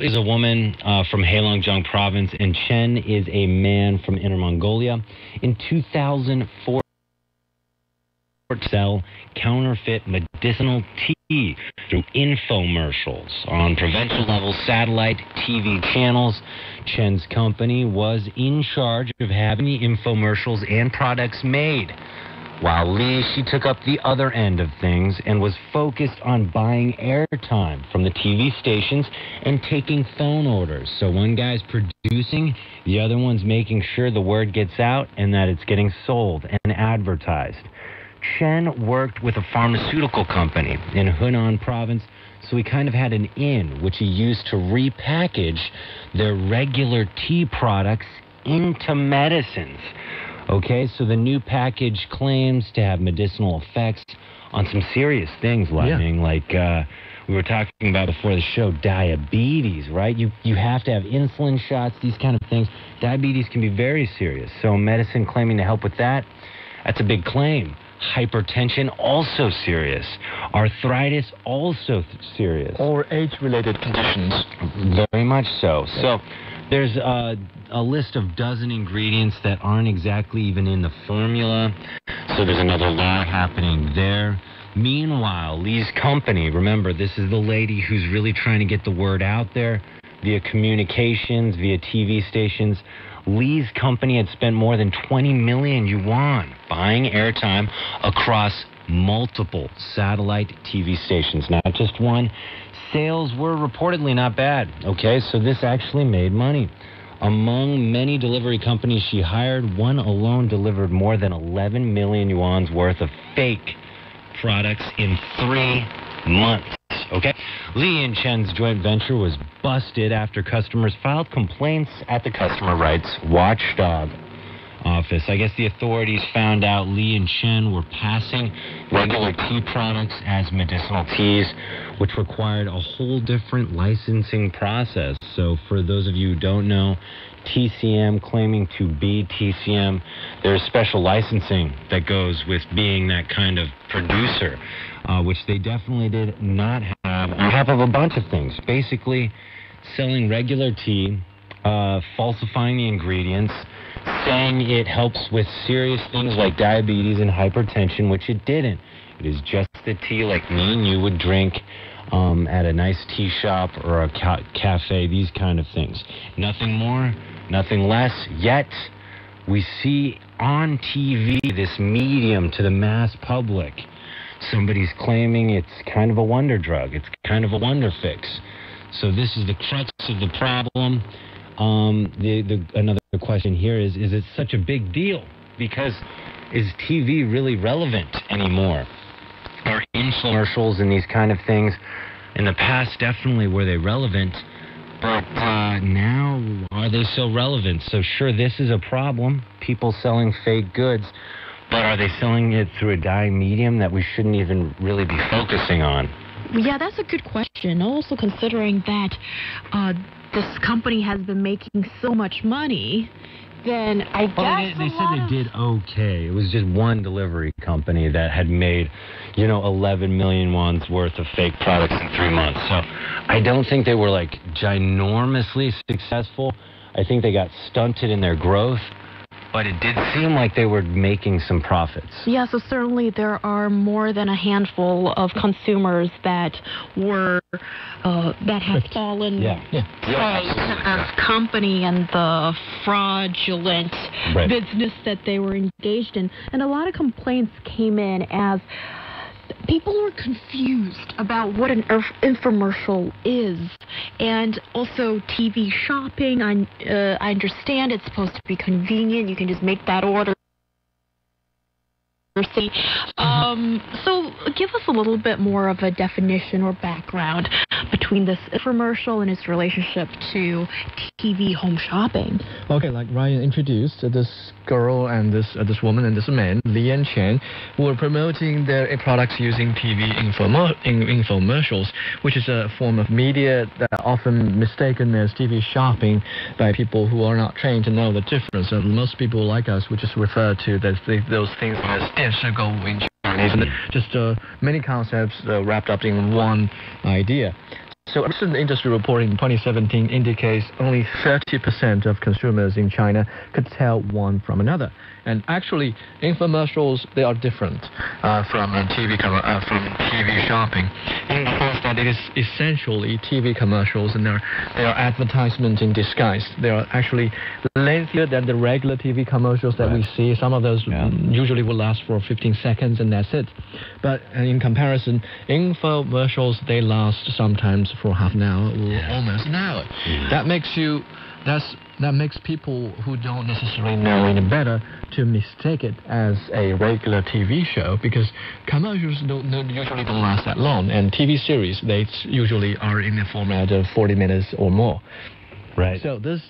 is a woman from Heilongjiang province, and Chen is a man from Inner Mongolia. In 2004, sell counterfeit medicinal tea through infomercials on provincial-level satellite TV channels. Chen's company was in charge of having the infomercials and products made, while Lee, she took up the other end of things and was focused on buying airtime from the TV stations and taking phone orders. So one guy's producing, the other one's making sure the word gets out and that it's getting sold and advertised. Chen worked with a pharmaceutical company in Hunan province, so he kind of had an in, which he used to repackage their regular tea products into medicines. Okay, so the new package claims to have medicinal effects on some serious things, Lightning, like we were talking about before the show, diabetes, right? You have to have insulin shots, these kind of things. Diabetes can be very serious, so medicine claiming to help with that, that's a big claim. Hypertension, also serious. Arthritis, also serious. Or age-related conditions. Very much so. So there's a list of dozen ingredients that aren't exactly even in the formula. So there's another lie happening there. Meanwhile, Lee's company, remember, this is the lady who's really trying to get the word out there via communications, via TV stations. Lee's company had spent more than 20 million yuan buying airtime across multiple satellite TV stations, not just one. Sales were reportedly not bad, okay? So this actually made money. Among many delivery companies she hired, one alone delivered more than 11 million yuan's worth of fake products in 3 months. Okay, Lee and Chen's joint venture was busted after customers filed complaints at the Customer Rights Watchdog office. I guess the authorities found out Lee and Chen were passing regular tea products as medicinal teas, which required a whole different licensing process. So for those of you who don't know, TCM claiming to be TCM, there's special licensing that goes with being that kind of producer, which they definitely did not have, on top of a bunch of things. Basically, selling regular tea, falsifying the ingredients, saying it helps with serious things like diabetes and hypertension, which it didn't. It is just the tea like me and you would drink at a nice tea shop or a cafe, these kind of things. Nothing more, nothing less. Yet, we see on TV this medium to the mass public. Somebody's claiming it's kind of a wonder drug. It's kind of a wonder fix. So this is the crux of the problem. Another question here is it such a big deal? Because is TV really relevant anymore? Are infomercials and these kind of things in the past definitely were they relevant, but now are they so relevant? So sure, this is a problem, people selling fake goods, but are they selling it through a dying medium that we shouldn't even really be focusing on? Yeah, that's a good question. Also considering that this company has been making so much money, then I guess they said they did okay. It was just one delivery company that had made, 11 million won's worth of fake products in 3 months. So I don't think they were like ginormously successful. I think they got stunted in their growth, but it did seem like they were making some profits. Yeah, so certainly there are more than a handful of consumers that were that have fallen prey to this company and the fraudulent business that they were engaged in. And a lot of complaints came in as people were confused about what an infomercial is, and also TV shopping. I understand it's supposed to be convenient. You can just make that order. So give us a little bit more of a definition or background between this infomercial and its relationship to TV home shopping. Okay, like Ryan introduced, this girl and this woman and this man, Lee and Chen, were promoting their products using TV infomercials, which is a form of media that are often mistaken as TV shopping by people who are not trained to know the difference. And most people like us would just refer to those things as 电视购物 in Chinese, just many concepts wrapped up in one idea. So a recent industry report in 2017 indicates only 30% of consumers in China could tell one from another. And actually, infomercials, they are different from TV shopping, in the sense that it is essentially TV commercials, and they are advertisement in disguise. They are actually lengthier than the regular TV commercials that we see. Some of those usually will last for 15 seconds, and that's it. But in comparison, infomercials, they last sometimes for half an hour or almost an hour. That makes people who don't necessarily know any better to mistake it as a regular TV show, because commercials usually don't last that long, and TV series, they usually are in the format of 40 minutes or more. Right. So this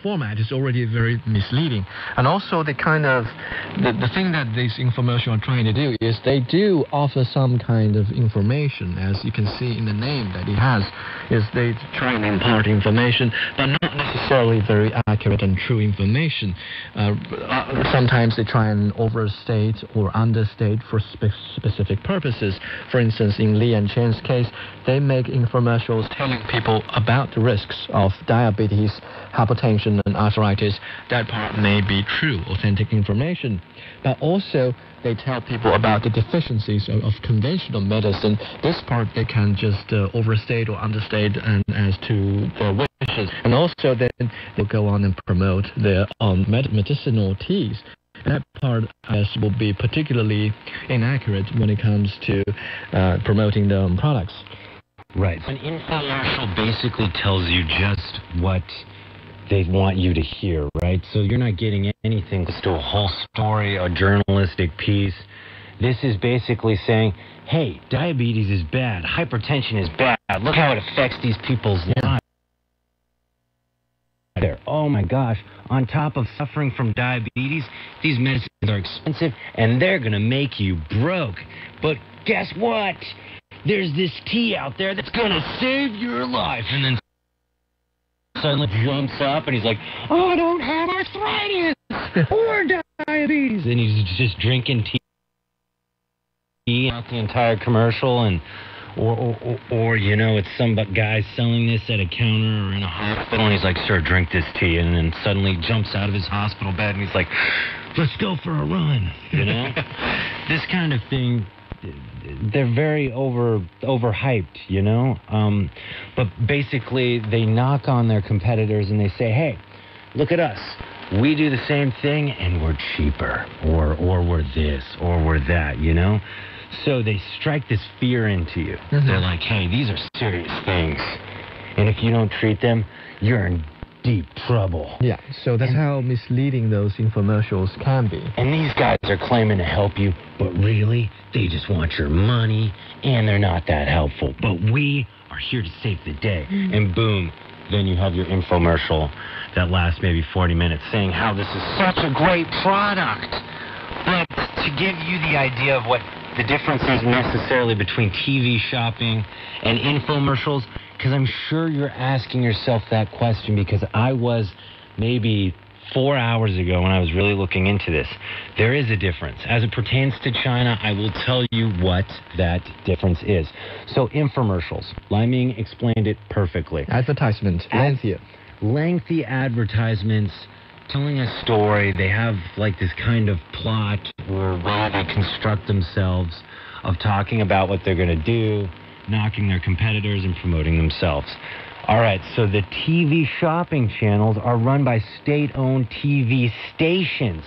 format is already very misleading. And also the thing that these infomercials are trying to do is they do offer some kind of information, as you can see in the name that it has, is they try and impart information, but not necessarily very accurate and true information. Sometimes they try and overstate or understate for specific purposes. For instance, in Li and Chen's case, they make infomercials telling people about the risks of diabetes, hypertension, and arthritis. That part may be true, authentic information. But also, they tell people about the deficiencies of conventional medicine. This part they can just overstate or understate and as to their wishes. And also, then they'll go on and promote their medicinal teas. That part, will be particularly inaccurate when it comes to promoting their own products. Right. An infomercial basically tells you just what they want you to hear, right? So you're not getting anything close to a whole story, a journalistic piece. This is basically saying, hey, diabetes is bad, hypertension is bad, look how it affects these people's lives. Oh my gosh, on top of suffering from diabetes, these medicines are expensive and they're going to make you broke. But guess what? There's this tea out there that's going to save your life. And then suddenly jumps up and he's like, oh, I don't have arthritis or diabetes. And he's just drinking tea out the entire commercial, and or you know, it's some guy selling this at a counter or in a hospital, and he's like, sir, drink this tea. And then suddenly jumps out of his hospital bed and he's like, let's go for a run, you know? This kind of thing, they're very overhyped, you know? But basically, they knock on their competitors and they say, hey, look at us. We do the same thing and we're cheaper, or we're this, or we're that, you know? So they strike this fear into you. Mm-hmm. They're like, hey, these are serious things. And if you don't treat them, you're in deep trouble. Yeah, so that's how misleading those infomercials can be. And these guys are claiming to help you, but really, they just want your money, and they're not that helpful. But we are here to save the day. Mm-hmm. And boom, then you have your infomercial that lasts maybe 40 minutes saying how this is such a great product. But to give you the idea of what the difference is necessarily between TV shopping and infomercials, because I'm sure you're asking yourself that question, because I was maybe 4 hours ago when I was really looking into this. There is a difference. As it pertains to China, I will tell you what that difference is. So infomercials, Lai Ming explained it perfectly. Advertisement, lengthier. Lengthy advertisements telling a story. They have like this kind of plot where they construct themselves of talking about what they're going to do, knocking their competitors and promoting themselves. All right, so the TV shopping channels are run by state-owned TV stations.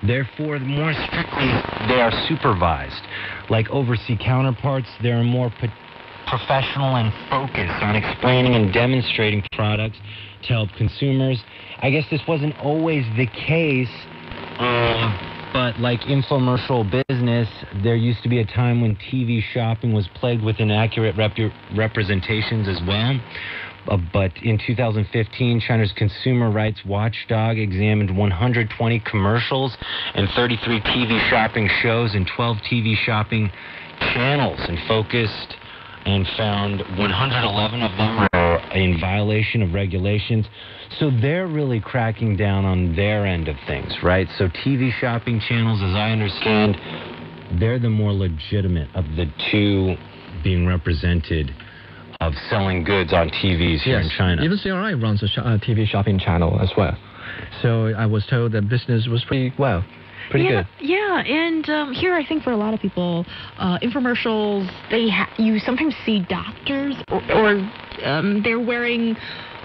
Therefore, more strictly, they are supervised. Like overseas counterparts, they are more professional and focused on explaining and demonstrating products to help consumers. I guess this wasn't always the case, but like infomercial business, there used to be a time when TV shopping was plagued with inaccurate representations as well. But in 2015, China's consumer rights watchdog examined 120 commercials and 33 TV shopping shows and 12 TV shopping channels, and focused and found 111 of them were in violation of regulations. So they're really cracking down on their end of things, right? So TV shopping channels, as I understand, they're the more legitimate of the two being represented of selling goods on TVs here in China. Even CRI runs a TV shopping channel as well. So I was told that business was pretty good. Yeah, and here I think for a lot of people, infomercials, you sometimes see doctors or they're wearing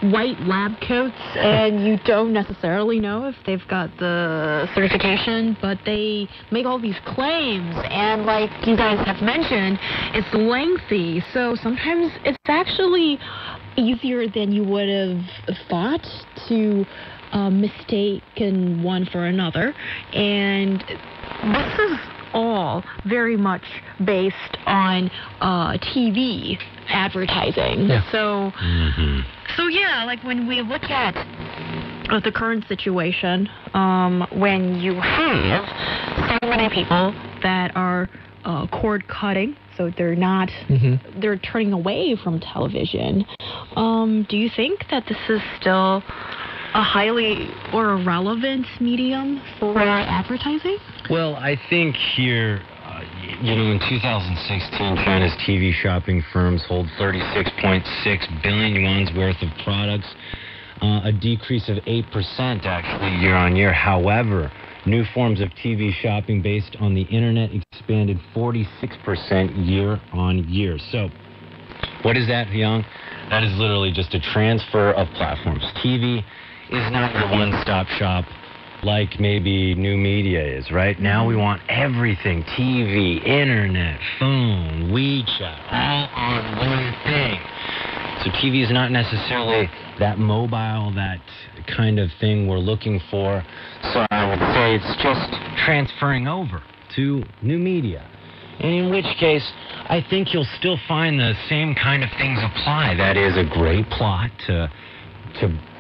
white lab coats, and you don't necessarily know if they've got the certification, but they make all these claims, and like you guys have mentioned, it's lengthy, so sometimes it's actually easier than you would have thought to mistaken one for another, and this is all very much based on TV advertising. Yeah. So yeah, like when we look at the current situation, when you have so many people that are cord cutting, so they're not, they're turning away from television. Do you think that this is still a highly or a relevant medium for advertising? Well, I think here, in 2016, China's TV shopping firms hold 36.6 billion yuan's worth of products, a decrease of 8% actually year on year. However, new forms of TV shopping based on the internet expanded 46% year on year. So, what is that, Yang? That is literally just a transfer of platforms. TV is not your one-stop shop like maybe new media is, right? Now we want everything, TV, internet, phone, WeChat, all on one thing. So TV is not necessarily that mobile, that kind of thing we're looking for. So I would say it's just transferring over to new media. And in which case, I think you'll still find the same kind of things apply. That is a great plot to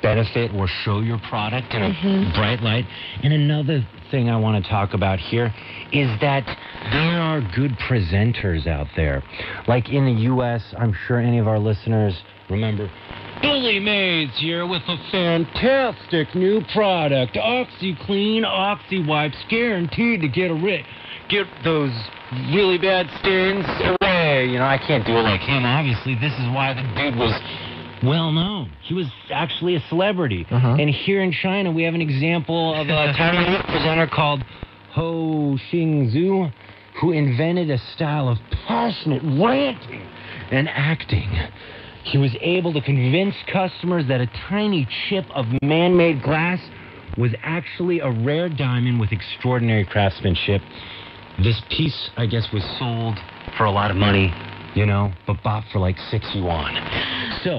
benefit or show your product in a bright light. And another thing I want to talk about here is that there are good presenters out there. Like in the U.S., I'm sure any of our listeners remember Billy Mays here with a fantastic new product, OxyClean Oxy Wipes, guaranteed to get those really bad stains away. I can't do it like him, obviously. This is why the dude was well known. He was actually a celebrity. And here in China, we have an example of a Taiwanese presenter called Ho Xingzhu, who invented a style of passionate ranting and acting. He was able to convince customers that a tiny chip of man-made glass was actually a rare diamond with extraordinary craftsmanship. This piece, I guess, was sold for a lot of money, but bought for like 6 yuan. So,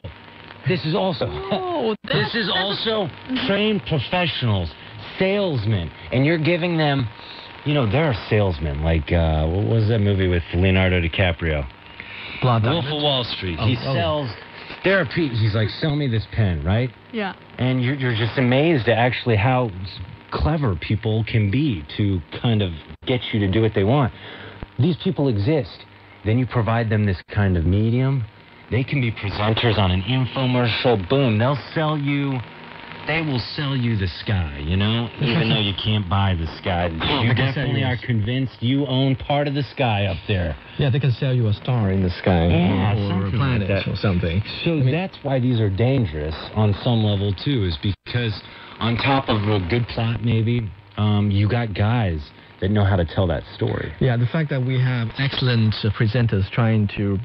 this is also trained professionals, salesmen, and you're giving them, there are salesmen, like, what was that movie with Leonardo DiCaprio? Wolf of Wall Street. He sells therapy. He's like, sell me this pen, right? Yeah. And you're just amazed at actually how clever people can be to kind of get you to do what they want. These people exist. Then you provide them this kind of medium. They can be presenters on an infomercial. Boom. They will sell you the sky, even though you can't buy the sky. You definitely are convinced you own part of the sky up there. Yeah, they can sell you a star in the sky or a planet like or something. So that's why these are dangerous on some level, too, is because on top of a good plot, maybe, you got guys that know how to tell that story. Yeah, the fact that we have excellent presenters trying to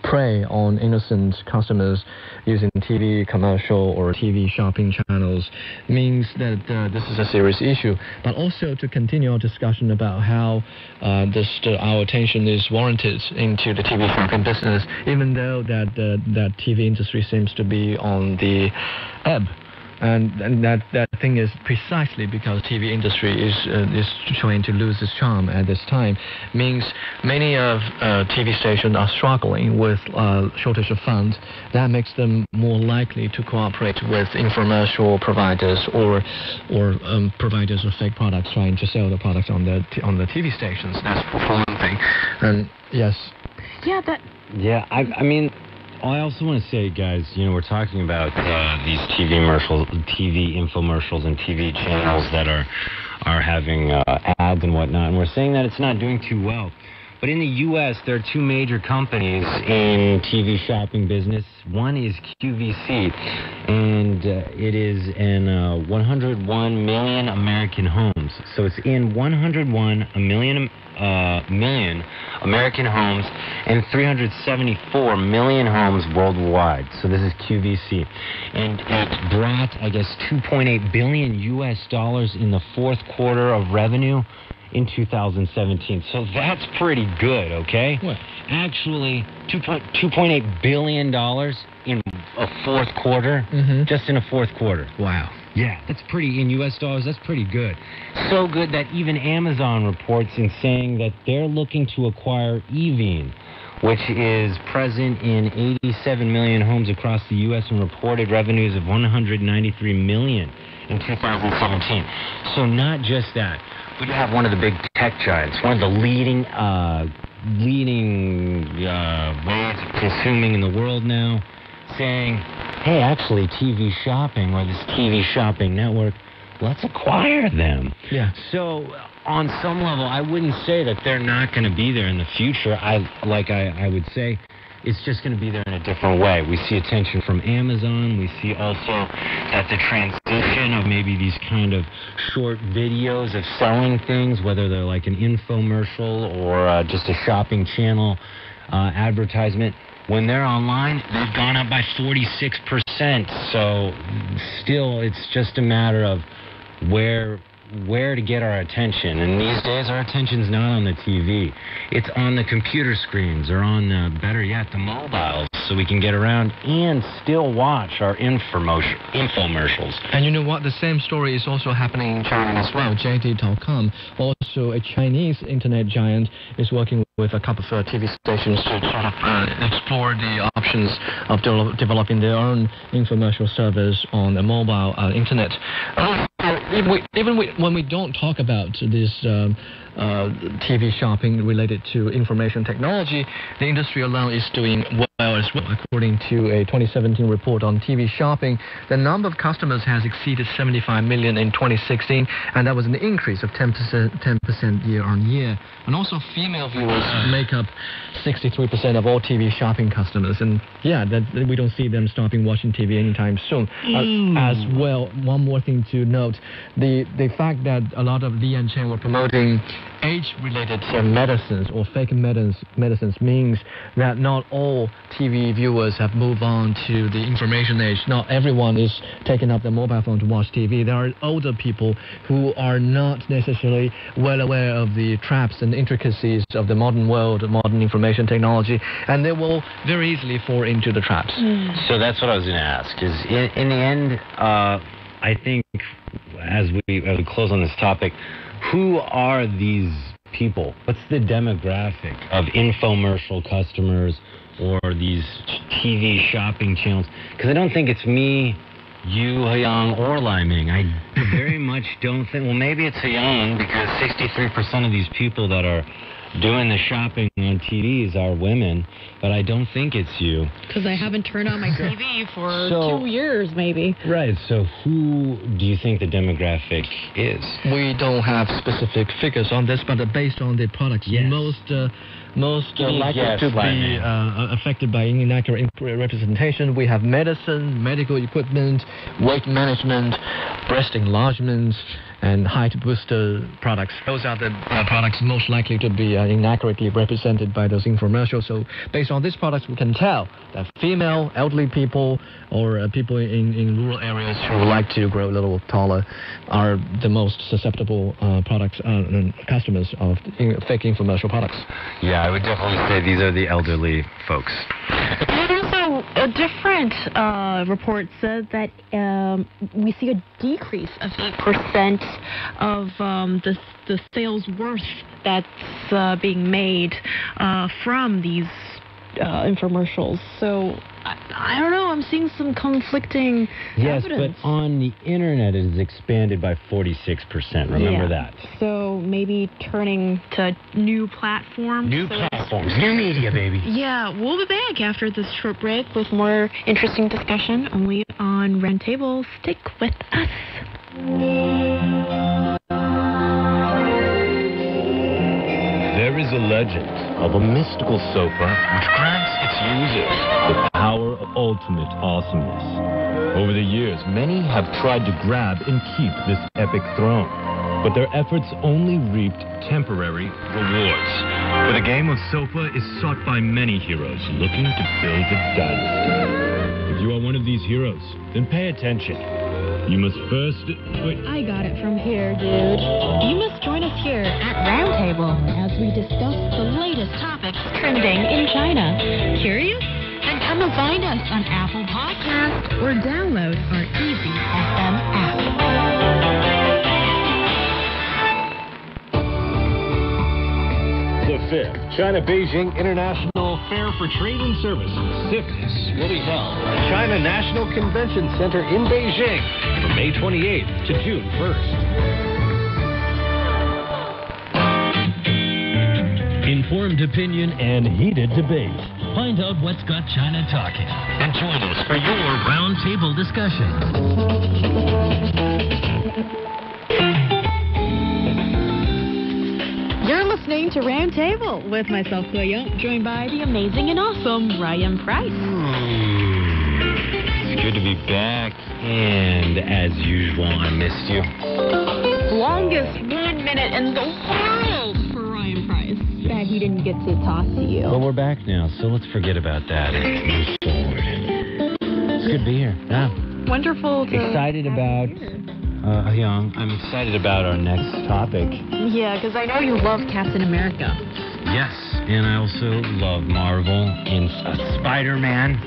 prey on innocent customers using TV commercial or TV shopping channels means that this is a serious issue. But also to continue our discussion about how our attention is warranted into the TV shopping business, even though that TV industry seems to be on the ebb. And that thing is precisely because TV industry is trying to lose its charm at this time. Means many of TV stations are struggling with shortage of funds. That makes them more likely to cooperate with infomercial providers or providers of fake products trying to sell the products on the TV stations. That's for one thing. And yes. Yeah, Yeah, I mean, I also want to say, guys, we're talking about these TV infomercials and TV channels that are having ads and whatnot, and we're saying that it's not doing too well. But in the U.S., there are two major companies in TV shopping business. One is QVC, and it is in 101 million American homes. So it's in 101 million American homes and 374 million homes worldwide. So this is QVC. And it brought, I guess, $2.8 billion in the fourth quarter of revenue in 2017. So that's pretty good, okay? What? Actually, $2.8 billion in a fourth quarter, just in a fourth quarter. Wow. Yeah, that's pretty, in U.S. dollars, that's pretty good. So good that even Amazon reports in saying that they're looking to acquire eVine, which is present in 87 million homes across the U.S. and reported revenues of $193 million in 2017. So not just that. We have one of the big tech giants, one of the leading ways of consuming in the world now, saying, hey, actually, TV shopping or this TV shopping network, let's acquire them. Yeah. So on some level, I wouldn't say that they're not going to be there in the future. I would say it's just going to be there in a different way. We see attention from Amazon. We see also that the transition of maybe these kind of short videos of selling things, whether they're like an infomercial or just a shopping channel advertisement, when they're online, they've gone up by 46%. So still, it's just a matter of where to get our attention. And these days, our attention's not on the TV. It's on the computer screens or on, better yet, the mobiles, so we can get around and still watch our infomercials. And you know what? The same story is also happening in China as well. JD.com, also a Chinese internet giant, is working with a couple of TV stations to sort of explore the options of developing their own infomercial service on the mobile internet. Even when we don't talk about this TV shopping related to information technology, the industry alone is doing well as well. According to a 2017 report on TV shopping, the number of customers has exceeded 75 million in 2016, and that was an increase of 10% year on year. And also, female viewers make up 63% of all TV shopping customers, and yeah, that we don't see them stopping watching TV anytime soon. As well, one more thing to note: the fact that a lot of Li and Chen were promoting age-related medicines or fake medicines means that not all TV viewers have moved on to the information age. Not everyone is taking up their mobile phone to watch TV. There are older people who are not necessarily well aware of the traps and intricacies of the modern world, modern information technology, and they will very easily fall into the traps. So that's what I was going to ask, is in the end, I think as we close on this topic, who are these people? What's the demographic of infomercial customers or these TV shopping channels? Because I don't think it's me, you, Hyung, or Lai Ming. I very much don't think. Well, maybe it's Hyung, because 63% of these people that are doing the shopping on TVs are women, but I don't think it's you. Because I haven't turned on my TV for 2 years, maybe. Right, so who do you think the demographic is? We don't have specific figures on this, but based on the products, most likely to be affected by inaccurate representation, we have medicine, medical equipment, weight management, breast enlargement, and height booster products. Those are the products most likely to be inaccurately represented by those infomercials. So based on these products, we can tell that female, elderly people, or people in rural areas who would like to grow a little taller are the most susceptible customers of fake infomercial products. Yeah, I would definitely say these are the elderly folks. A different report said that we see a decrease of 8% of the sales worth that's being made from these infomercials. So I don't know. I'm seeing some conflicting evidence. But on the internet it is expanded by 46%. Remember that. So maybe turning to new platforms. New media, baby. Yeah, we'll be back after this short break with more interesting discussion only on Roundtable. Stick with us. There is is a legend of a mystical sofa which grants its users the power of ultimate awesomeness. Over the years, many have tried to grab and keep this epic throne, but their efforts only reaped temporary rewards. For the game of sofa is sought by many heroes looking to build a dynasty. If you are one of these heroes, then pay attention. You must first... Wait. I got it from here, dude. You must join us here at Roundtable as we discuss the latest topics trending in China. Curious? Then come and find us on Apple Podcasts or download our Easy FM app. The 5th China-Beijing International Fair for Trade and Services, CIFTIS, will be held at the China National Convention Center in Beijing from May 28th to June 1st. Informed opinion and heated debate. Find out what's got China talking. And join us for your roundtable discussion. You're listening to Roundtable with myself, Guoyong, joined by the amazing and awesome Ryan Price. It's good to be back, and as usual, I missed you. Longest 1 minute in the world for Ryan Price that he didn't get to talk to you. Well, we're back now, so let's forget about that and move forward. It's good to be here. Yeah. Wonderful to excited about... Young, I'm excited about our next topic. Yeah, because I know you love Captain America. Yes, and I also love Marvel and Spider-Man.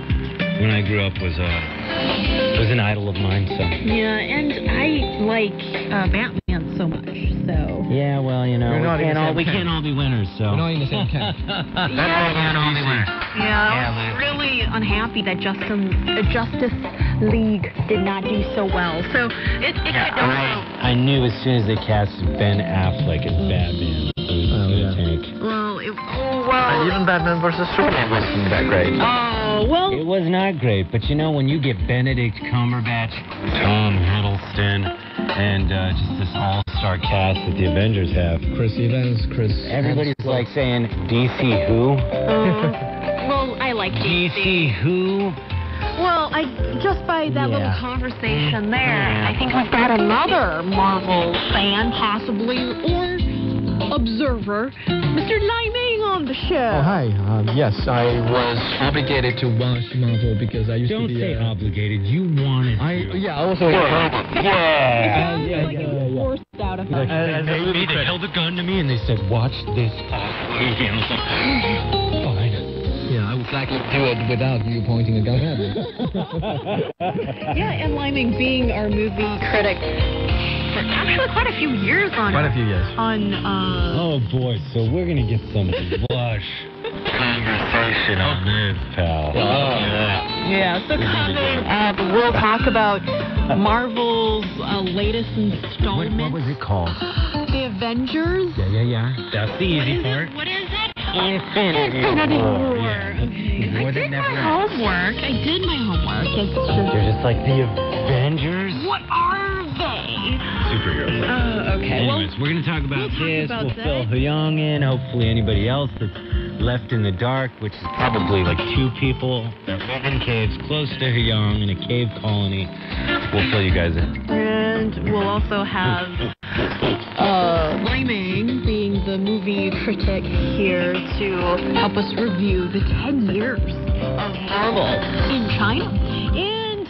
When I grew up, was an idol of mine. So yeah, and I like Batman so much. So yeah, well, you know, we can't all be winners. So we're not in the same camp. We can't all be winners. Yeah, I was really unhappy that Justice League did not do so well. So it could I knew as soon as they casted Ben Affleck as Batman, it was going to tank. And even Batman versus Superman wasn't that great. Oh, well. It was not great, but you know, when you get Benedict Cumberbatch, Tom Hiddleston, and just this all-star cast that the Avengers have. Chris Evans, everybody's like saying, DC who? Well, I like DC who? Well, just by that little conversation there, I think we've got another Marvel fan, possibly, or observer, Mr. Liming on the show. Oh, hi. Yes, I was obligated to watch Marvel because I used to be... Don't say obligated. You wanted to. I was Forced out of it. They held a gun to me and they said, watch this movie. And I was like, fine. Yeah, I would like to do it without you pointing a gun at me. Yeah, and Liming being our movie critic for actually quite a few years on... Oh, boy, so we're going to get some lush conversation on this, pal. Yeah, so coming, we'll talk about Marvel's latest installment. What was it called? The Avengers. Yeah. That's the easy part. What is it? Infinity War. Okay. I did my homework. They're just like the Avengers? What are they? Superheroes. Okay. Anyways, we're going to talk about this. We'll fill Hyung in. Hopefully anybody else that's left in the dark, which is probably like 2 people that live in caves close to Hyung in a cave colony. We'll fill you guys in. And we'll also have Liming being the movie critic here to help us review the 10 years of Marvel in China. And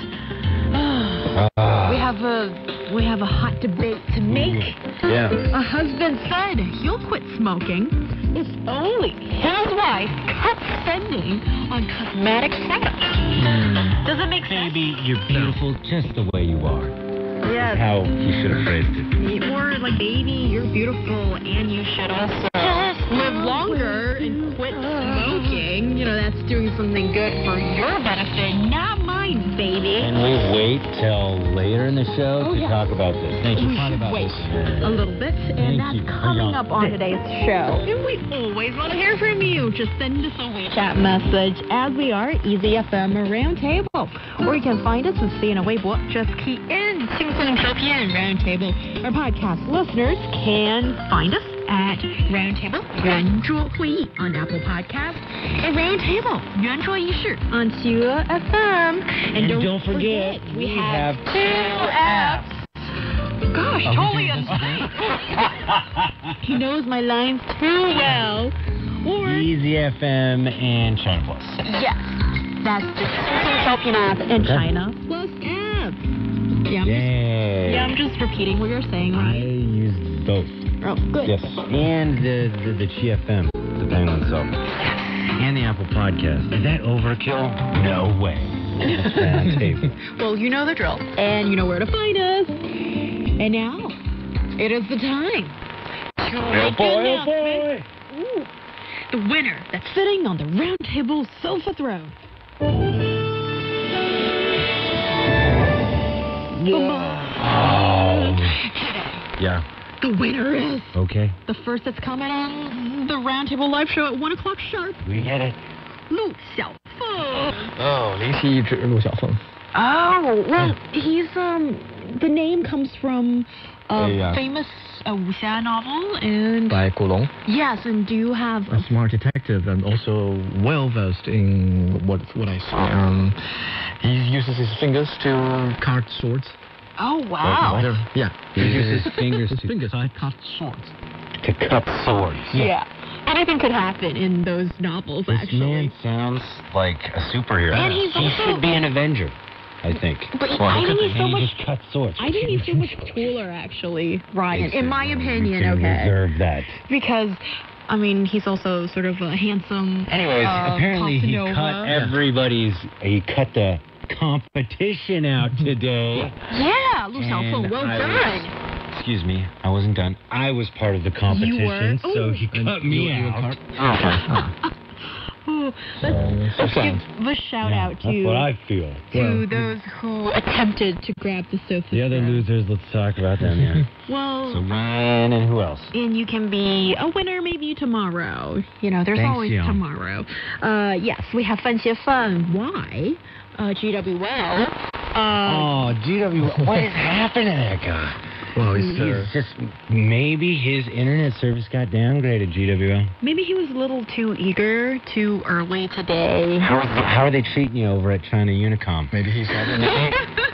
we have a hot debate to make. Yeah. A husband said he'll quit smoking if only his wife cuts spending on cosmetic products. Does it make sense? Baby, you're beautiful just the way you are. Yes. How you should have phrased it. Or like, baby, you're beautiful, and you should also live longer and quit smoking. You know, that's doing something good for your benefit, not mine, baby. And we wait till later in the show to talk about this. Thank you. Wait a little bit, and that's coming up on today's show. And we always want to hear from you. Just send us a WeChat message, as we are Easy FM Roundtable. Or you can find us and see in a Weibo. Just key in 2 Roundtable. Our podcast listeners can find us at Roundtable 圆桌会议 on Apple Podcast and Roundtable 圆桌仪式 on FM. And don't forget, we have 2 apps. Gosh, totally unseen. He knows my lines too well. Or Easy FM and China Plus. yes, that's the Philippine app and China Plus app. Yeah, I'm just repeating what you're saying, I right? use both. Oh, good. Yes, and the GFM, the Penguin Soap, and the Apple Podcast. Is that overkill? No way. It's bad tape. Well, you know the drill, and you know where to find us. And now, it is the time to make the announcement. Ooh, the winner that's sitting on the Roundtable sofa throne. Yeah. The winner is Okay. the first that's coming on the Roundtable live show at 1 o'clock sharp. We get it. Lu Xiaofeng. Oh, 林夕一指陆小凤. Oh, well, he's the name comes from a famous wuxia novel and By 古龙. yes, and do you have A smart detective and also well versed in what I see. He uses his fingers to cut swords. Oh, wow. Yeah. He uses his fingers His to fingers, I cut swords. cut swords. Yeah. Anything could happen in those novels, This actually. man sounds like a superhero. And he's he also- should be an Avenger, I think. But I think he's so And he much. just cuts swords. I think he's so much cooler, actually, Ryan. In my opinion, you can okay. reserve that. Because, I mean, he's also sort of a handsome. Anyways, apparently he Casanova. he cut the competition out today. Yeah, Lu Xiaofeng, And well I done. Excuse me, I wasn't done. I was part of the competition, were? so Ooh. he cut me you were out. Ooh, let's give a shout out That's what I feel. to those who attempted to grab the sofa. The other throne. losers, let's talk about them, yeah. Well, So Ryan and who else? and you can be a winner maybe tomorrow. You know, there's Thanks, always Young. tomorrow. Yes, we have Fan Xie Fan. Why? GW Well. GW, what has happened to that guy? Well, He's just, maybe his internet service got downgraded, GWL. Maybe he was a little too eager, too early today. How are they treating you over at China Unicom? Maybe he's having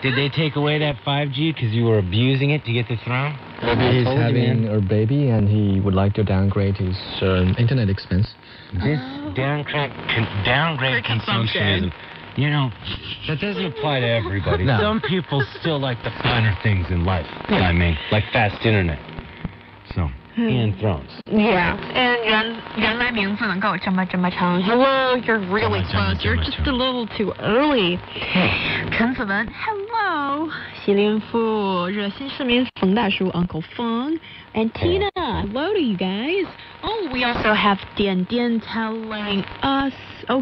Did they take away that 5G because you were abusing it to get the throne? Maybe he's told you, having man. a baby and he would like to downgrade his internet expense. This downgrade consumption, you know, that doesn't apply to everybody. No. Some people still like the finer things in life. I mean, like fast internet. So, and thrones. Yeah. And 原来名字能够这么长. Hello, you're really close. You're just a little too early. 陈子文, hello. 席连富, 热心市民冯大叔, Uncle Feng, and Tina. Hello to you guys. Oh, we also have Dian Dian telling us,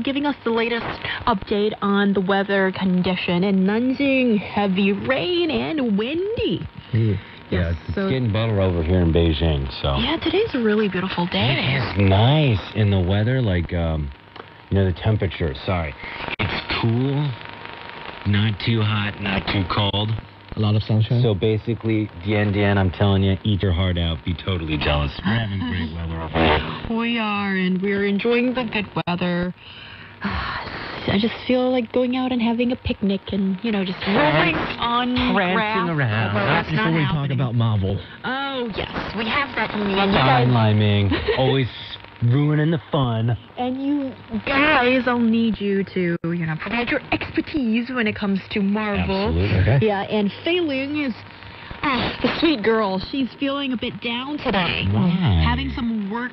giving us the latest update on the weather condition in Nanjing. Heavy rain and windy. Yeah, it's so- getting better over here in Beijing, so. Yeah, today's a really beautiful day. It is nice in the weather, like, the temperature, sorry. It's cool, not too hot, not too cold. A lot of sunshine. So basically, Dian, I'm telling you, eat your heart out, be totally jealous. We're having great weather over here. We are, and we're enjoying the good weather. I just feel like going out and having a picnic and, just rolling on Prancing around. Although that's Before not we happening. talk about Marvel. Oh, yes, we have that in the end. You Fine guys, liming, always ruining the fun. and you guys, I'll need you to, provide your expertise when it comes to Marvel. Absolutely. Okay. Yeah, and failing is the sweet girl. She's feeling a bit down today. Why? Having some work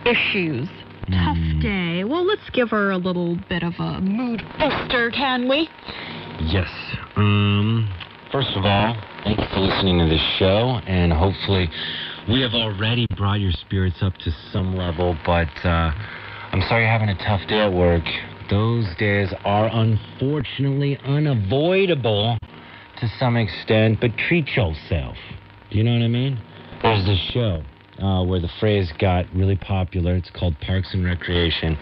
issues. Tough day. Well, let's give her a little bit of a mood booster, can we? Yes. First of all, thank you for listening to this show, and hopefully we have already brought your spirits up to some level, but I'm sorry you're having a tough day at work. Those days are unfortunately unavoidable to some extent, but treat yourself. Do you know what I mean? There's this show where the phrase got really popular. It's called Parks and Recreation.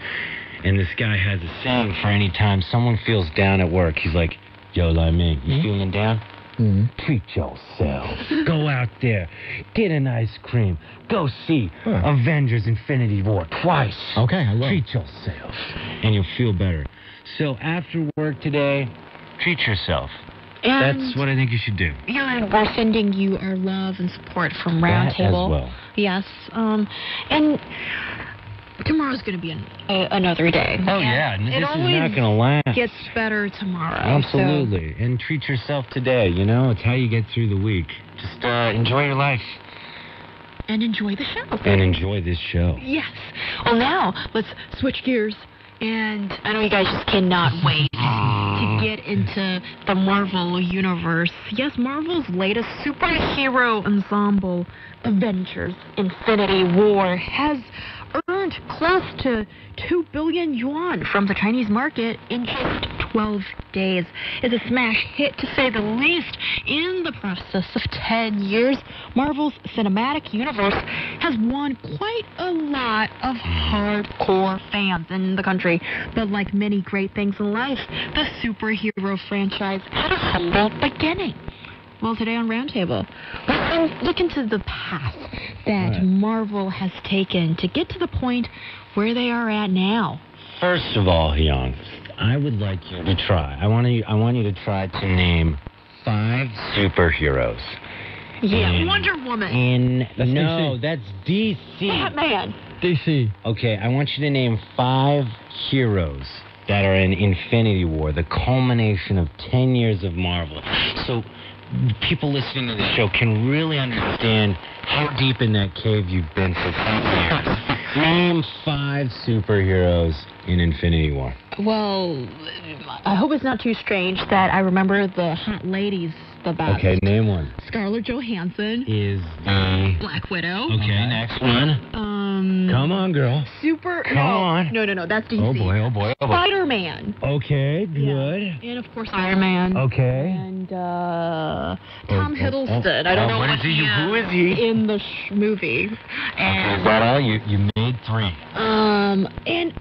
And this guy has a saying for any time someone feels down at work. He's like, yo, Lai Ming, you feeling down? Treat yourself. Go out there, get an ice cream. Go see Avengers Infinity War twice. Okay, I will. Treat yourself, and you'll feel better. So after work today, treat yourself. And that's what I think you should do. Yeah, and we're sending you our love and support from Roundtable. As well. Yes. And tomorrow's going to be another day. Oh, yeah. This is not going to last. Gets better tomorrow. Absolutely. So. And treat yourself today. You know, it's how you get through the week. Just enjoy your life. And enjoy the show. And enjoy this show. Yes. Well, now, let's switch gears. And I know you guys just cannot wait to get into the Marvel universe. Yes, Marvel's latest superhero ensemble, Avengers Infinity War, has earned close to 2 billion yuan from the Chinese market in just 12 days. It's a smash hit, to say the least. In the process of 10 years, Marvel's cinematic universe has won quite a lot of hardcore fans in the country. But like many great things in life, the superhero franchise had a humble beginning. Well, today on Roundtable, let's look into the path that Marvel has taken to get to the point where they are at now. First of all, Hyung, I would like you to try. I want you to try to name 5 superheroes. Yeah, Wonder Woman. That's no, DC. that's DC. Batman. DC. Okay, I want you to name 5 heroes that are in Infinity War, the culmination of 10 years of Marvel. So people listening to the show can really understand how deep in that cave you've been for 10 years. Name 5 superheroes in Infinity War. Well, I hope it's not too strange that I remember the hot ladies the best. Okay, name one. Scarlett Johansson Is the Black Widow. Okay, next one. Come on, girl. Come on. No, that's DC. Oh boy. Spider-Man. Okay, good. Yeah. And of course Iron Man. Okay. And Tom Hiddleston. I don't know what is he? Who is he? In the movie. And is that all? You made 3. And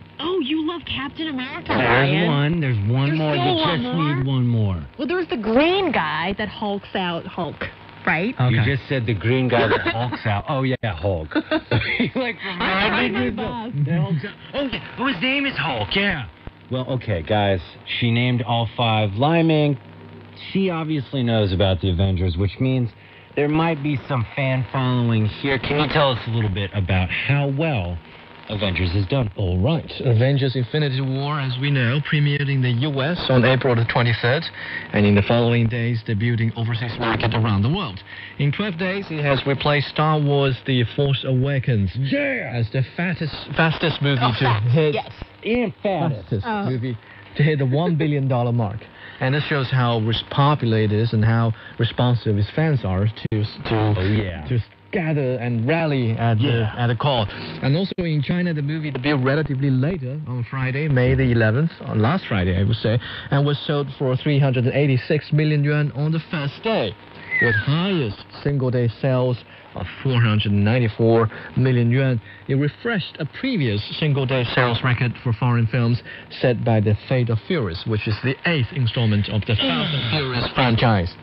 you love Captain America. There's one. There's one more. Still You just need one more. Well, there's the green guy that hulks out Hulk, right? Okay. You just said the green guy that hulks out. Oh yeah, Hulk. Like I'm my boss. Oh yeah. Oh, his name is Hulk. Yeah. Well, okay, guys. She named all 5. Liming. She obviously knows about the Avengers, which means there might be some fan following here. Can you tell us a little bit about how well Avengers has done? All right. Avengers Infinity War, as we know, premiered in the U.S. on April the 23rd, and in the following days, debuting overseas market around the world. In 12 days, it has replaced Star Wars The Force Awakens as the fastest movie to hit... Yes. And fastest movie to hit the $1 billion mark. And this shows how popular it is and how responsive its fans are to gather and rally at the call. And also in China, the movie debuted relatively later on Friday, May the 11th, on last Friday, I would say, and was sold for 386 million yuan on the first day, with highest single-day sales of 494 million yuan. It refreshed a previous single-day sales record for foreign films set by The Fate of Furious, which is the 8th installment of the Fast and Furious franchise.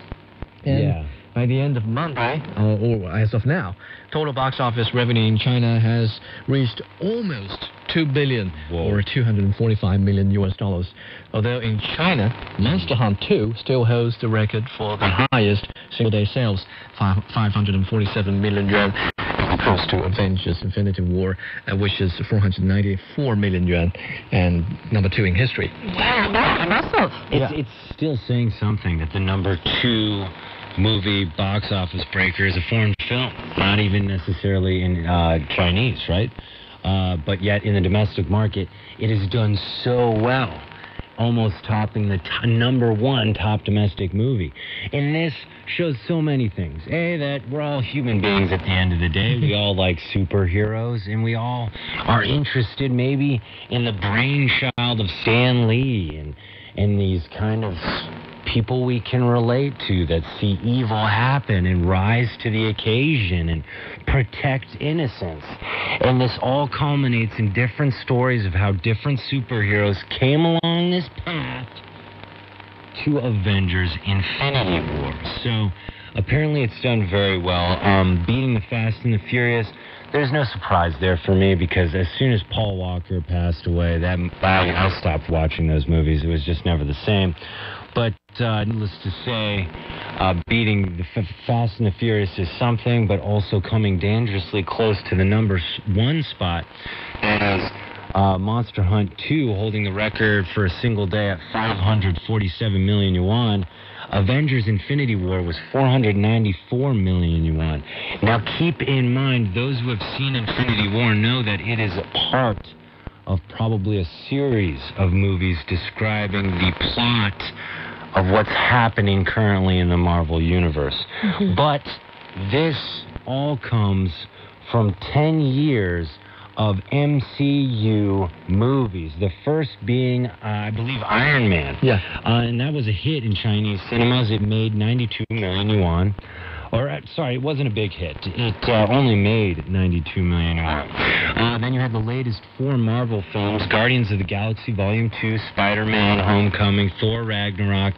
And by the end of Monday, or as of now, total box office revenue in China has reached almost 2 billion, or 245 million US dollars. Although in China, Monster Hunt 2 still holds the record for the highest single-day sales, 547 million yuan, as opposed to Avengers Infinity War, which is 494 million yuan, and number 2 in history. Wow, that's impressive. It's still saying something that the number 2 movie box office breaker is a foreign film, not even necessarily in Chinese, right? But yet in the domestic market, it has done so well, almost topping the number 1 top domestic movie. And this shows so many things. A, that we're all human beings at the end of the day. We all like superheroes, and we all are interested maybe in the brainchild of Stan Lee and these kind of people we can relate to that see evil happen and rise to the occasion and protect innocence. And this all culminates in different stories of how different superheroes came along this path to Avengers Infinity War. apparently it's done very well. Beating the Fast and the Furious, there's no surprise there for me because as soon as Paul Walker passed away, I stopped watching those movies. It was just never the same. But needless to say, beating the Fast and the Furious is something, but also coming dangerously close to the number 1 spot as Monster Hunt 2 holding the record for a single day at 547 million yuan. Avengers Infinity War was 494 million yuan. Now keep in mind, those who have seen Infinity War know that it is a part of probably a series of movies describing the plot of what's happening currently in the Marvel Universe. Mm-hmm. But this all comes from 10 years of MCU movies. The first being, I believe, Iron Man. Yeah. And that was a hit in Chinese cinemas. It made 92 million yuan. Sorry, it wasn't a big hit. It only made 92 million yuan. Then you had the latest 4 Marvel films, Guardians of the Galaxy Volume 2, Spider-Man Homecoming, Thor Ragnarok,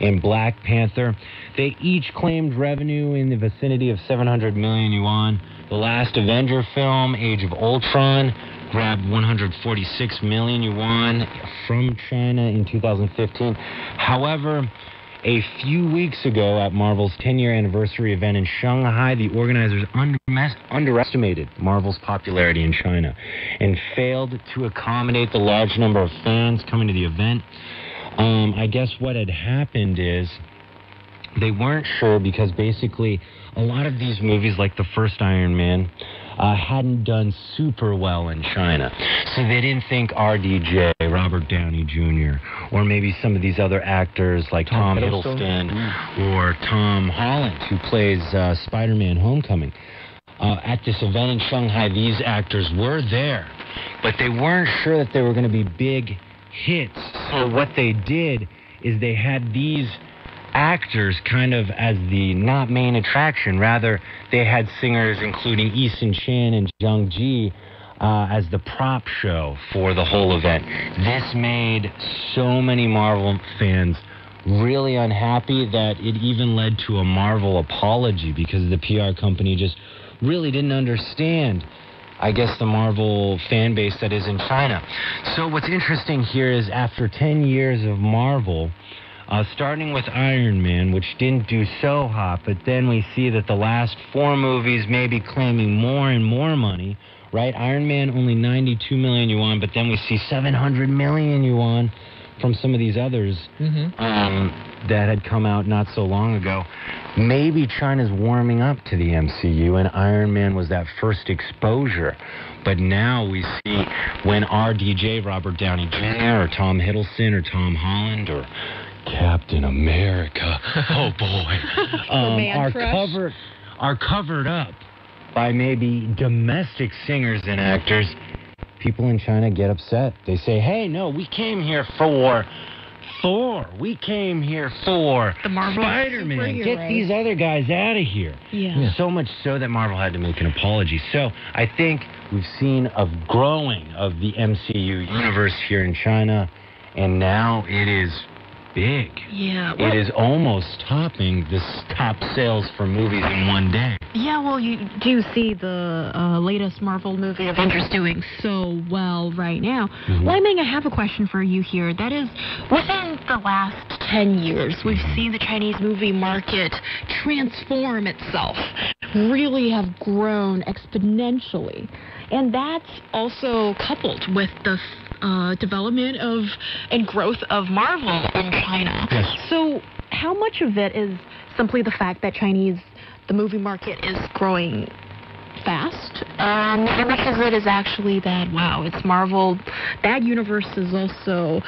and Black Panther. They each claimed revenue in the vicinity of 700 million yuan. The last Avenger film, Age of Ultron, grabbed 146 million yuan from China in 2015. However, a few weeks ago at Marvel's 10-year anniversary event in Shanghai, the organizers underestimated Marvel's popularity in China and failed to accommodate the large number of fans coming to the event. I guess what had happened is they weren't sure because basically a lot of these movies, like the first Iron Man, hadn't done super well in China. So they didn't think RDJ, Robert Downey Jr., or maybe some of these other actors like Tom Hiddleston or Tom Holland, who plays Spider-Man Homecoming. At this event in Shanghai, these actors were there, but they weren't sure that they were going to be big hits. So what they did is they had these actors kind of as the not main attraction. Rather, they had singers including Eason Chan and Zhang Ji as the prop show for the whole event. This made so many Marvel fans really unhappy that it even led to a Marvel apology because the PR company just really didn't understand, I guess, the Marvel fan base that is in China. So what's interesting here is after 10 years of Marvel, starting with Iron Man, which didn't do so hot, but then we see that the last 4 movies may be claiming more and more money, right? Iron Man only 92 million yuan, but then we see 700 million yuan from some of these others that had come out not so long ago. Maybe China's warming up to the MCU, and Iron Man was that first exposure. But now we see when RDJ, Robert Downey Jr., or Tom Hiddleston, or Tom Holland, or Captain America, oh boy, are covered up by maybe domestic singers and actors. People in China get upset. They say, hey, no, we came here for Thor. We came here for the Marvel Spider-Man. Get these other guys out of here. Yeah. So much so that Marvel had to make an apology. So I think we've seen a growing of the MCU universe here in China, and now it is big. Yeah. It is almost topping the top sales for movies in one day. Yeah, well, you do see the latest Marvel movie, Avengers, doing so well right now. Wei Ming, I have a question for you here. That is, within the last 10 years, we've seen the Chinese movie market transform itself, really have grown exponentially. And that's also coupled with the development of and growth of Marvel in China. Yes. So how much of it is simply the fact that the movie market is growing fast? How much of it is actually that, wow, it's Marvel, that universe is also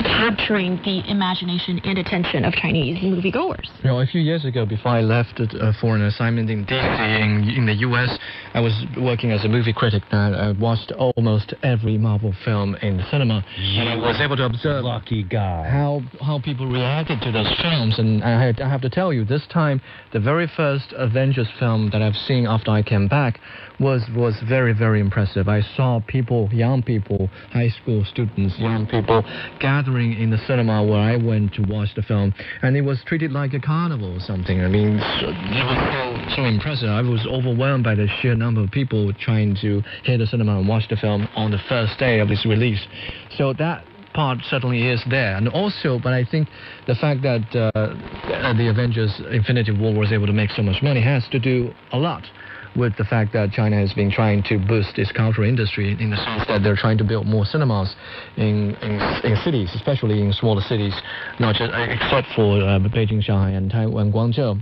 capturing the imagination and attention of Chinese moviegoers? You know, a few years ago, before I left for an assignment in DC in the U.S., I was working as a movie critic. I watched almost every Marvel film in the cinema, and I was able to observe lucky guy how people reacted to those films. And I have to tell you, this time, the very first Avengers film that I've seen after I came back was very, very impressive. I saw people, young people, high school students, young people gathering in the cinema where I went to watch the film, and it was treated like a carnival or something. I mean, it was so impressive. I was overwhelmed by the sheer number of people trying to hit the cinema and watch the film on the first day of its release. So that part certainly is there, and also, but I think the fact that the Avengers Infinity War was able to make so much money has to do a lot with the fact that China has been trying to boost its cultural industry in the sense that they're trying to build more cinemas in cities, especially in smaller cities, not just except for Beijing, Shanghai, and Taiwan, Guangzhou.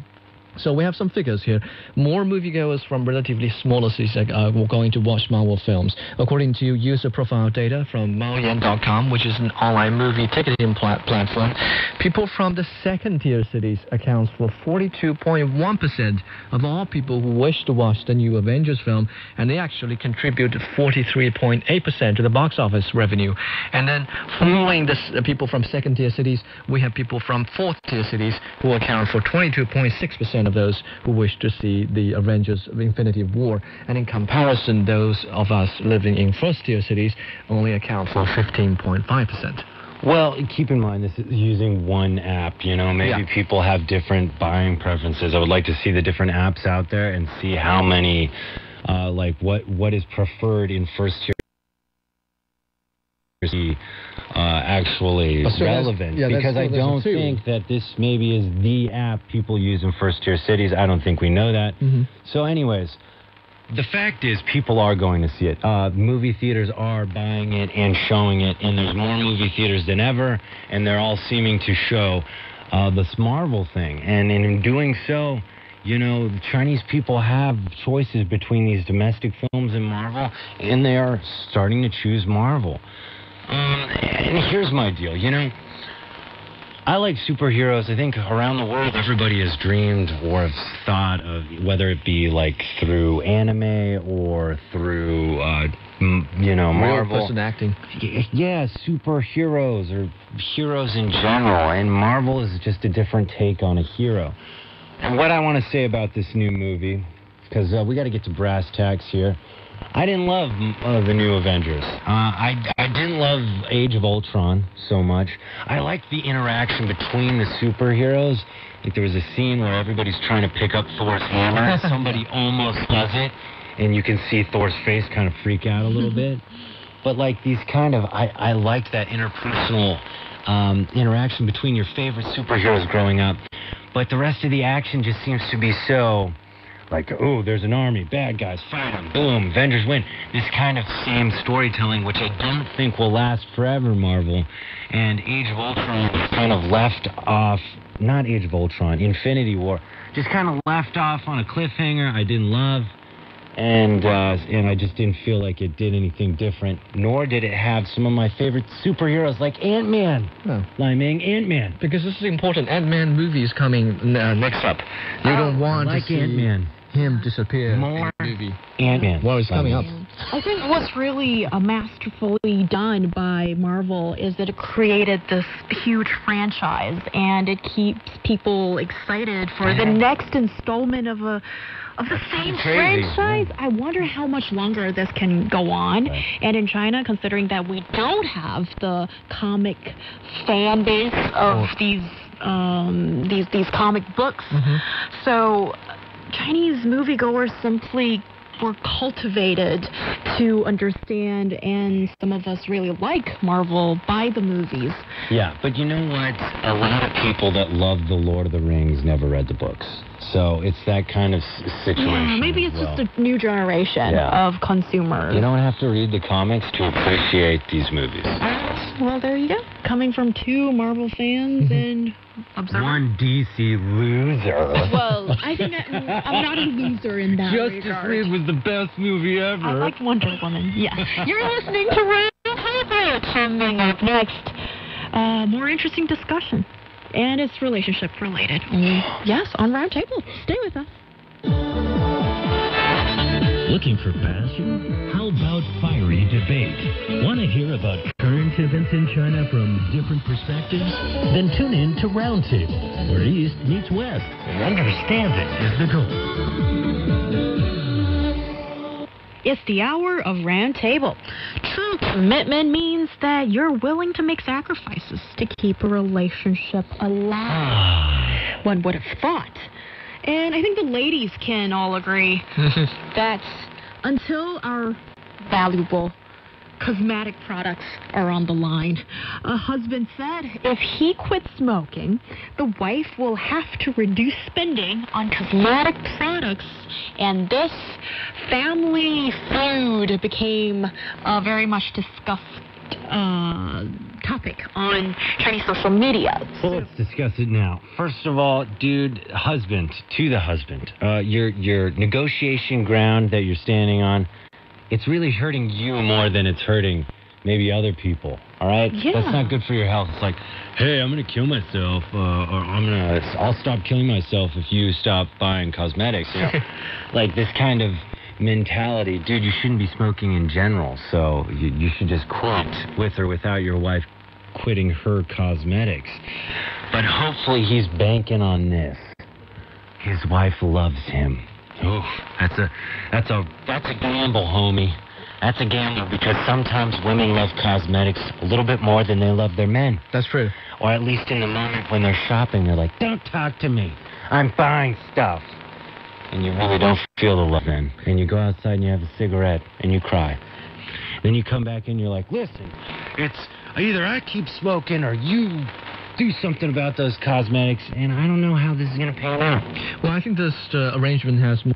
So we have some figures here. More moviegoers from relatively smaller cities are going to watch Marvel films. According to user profile data from Maoyan.com, which is an online movie ticketing platform, people from the second-tier cities accounts for 42.1% of all people who wish to watch the new Avengers film, and they actually contribute 43.8% to the box office revenue. And then following this, people from second-tier cities, we have people from fourth-tier cities who account for 22.6% of those who wish to see the Avengers Infinity War. And in comparison, those of us living in first-tier cities only account for 15.5%. Well, keep in mind, this is using one app, you know, maybe people have different buying preferences. I would like to see the different apps out there and see how many, like what is preferred in first-tier actually relevant, because I don't think that this maybe is the app people use in first-tier cities. I don't think we know that. So anyways, the fact is people are going to see it. Movie theaters are buying it and showing it, and there's more movie theaters than ever, and they're all seeming to show this Marvel thing. And in doing so, you know, the Chinese people have choices between these domestic films and Marvel, and they are starting to choose Marvel. And here's my deal, you know, I like superheroes. I think around the world everybody has dreamed or has thought of, whether it be like through anime or through, you know, Marvel. Real person acting. Yeah, superheroes or heroes in general. And Marvel is just a different take on a hero. And what I want to say about this new movie, because we got to get to brass tacks here. I didn't love the new Avengers. I didn't love Age of Ultron so much. I liked the interaction between the superheroes. Like there was a scene where everybody's trying to pick up Thor's hammer. Somebody almost does it, and you can see Thor's face kind of freak out a little bit. But like these kind of, I liked that interpersonal interaction between your favorite superheroes growing up. But the rest of the action just seems to be so... like, oh, there's an army, bad guys, fight them, boom, Avengers win. This kind of same storytelling, which I don't think will last forever, Marvel. And Age of Ultron was kind of left off, not Age of Ultron, Infinity War, just kind of left off on a cliffhanger I didn't love. And I just didn't feel like it did anything different, nor did it have some of my favorite superheroes like Ant-Man. Liming Ant-Man. Because this is important. Ant-Man movie is coming next up. You don't want to see Ant-Man. Him disappear more in the movie. Ant-Man. Well, it's coming up. I think what's really masterfully done by Marvel is that it created this huge franchise, and it keeps people excited for the next installment of the same franchise. I wonder how much longer this can go on. And in China, considering that we don't have the comic fan base of these comic books, so Chinese moviegoers simply were cultivated to understand, and some of us really like Marvel by the movies. Yeah, but you know what? A lot of people that love The Lord of the Rings never read the books. So it's that kind of situation. Yeah, maybe it's just a new generation of consumers. You don't have to read the comics to appreciate these movies. Well, there you go. Coming from two Marvel fans and observers. One DC loser. Well, I think I'm not a loser in that Justice League was the best movie ever. I liked Wonder Woman, yes. You're listening to Real Paper. Coming up next, more interesting discussion. And it's relationship related. Yes, on Roundtable. Stay with us. Looking for passion? How about fiery debate? Want to hear about current participants in China from different perspectives? Then tune in to Roundtable, where East meets West, and understanding is the goal. It's the hour of Roundtable. True commitment means that you're willing to make sacrifices to keep a relationship alive. One would have thought. And I think the ladies can all agree that until our valuable cosmetic products are on the line, a husband said if he quits smoking, the wife will have to reduce spending on cosmetic products, and this family feud became a very much discussed topic on Chinese social media. So let's discuss it now. First of all, dude, husband, to the husband, your negotiation ground that you're standing on, it's really hurting you more than it's hurting maybe other people, all right? Yeah. That's not good for your health. It's like, hey, I'm going to kill myself, or I'll stop killing myself if you stop buying cosmetics, you know? Like this kind of mentality. Dude, you shouldn't be smoking in general, so you should just quit with or without your wife quitting her cosmetics. But hopefully he's banking on this. His wife loves him. Oof, that's a gamble, homie. That's a gamble, because sometimes women love cosmetics a little bit more than they love their men. That's true. Or at least in the moment when they're shopping, they're like, don't talk to me. I'm buying stuff. And you really don't feel the love then. And you go outside and you have a cigarette and you cry. Then you come back and you're like, listen, it's either I keep smoking or you do something about those cosmetics, and I don't know how this is going to pan out. Well, I think this arrangement has more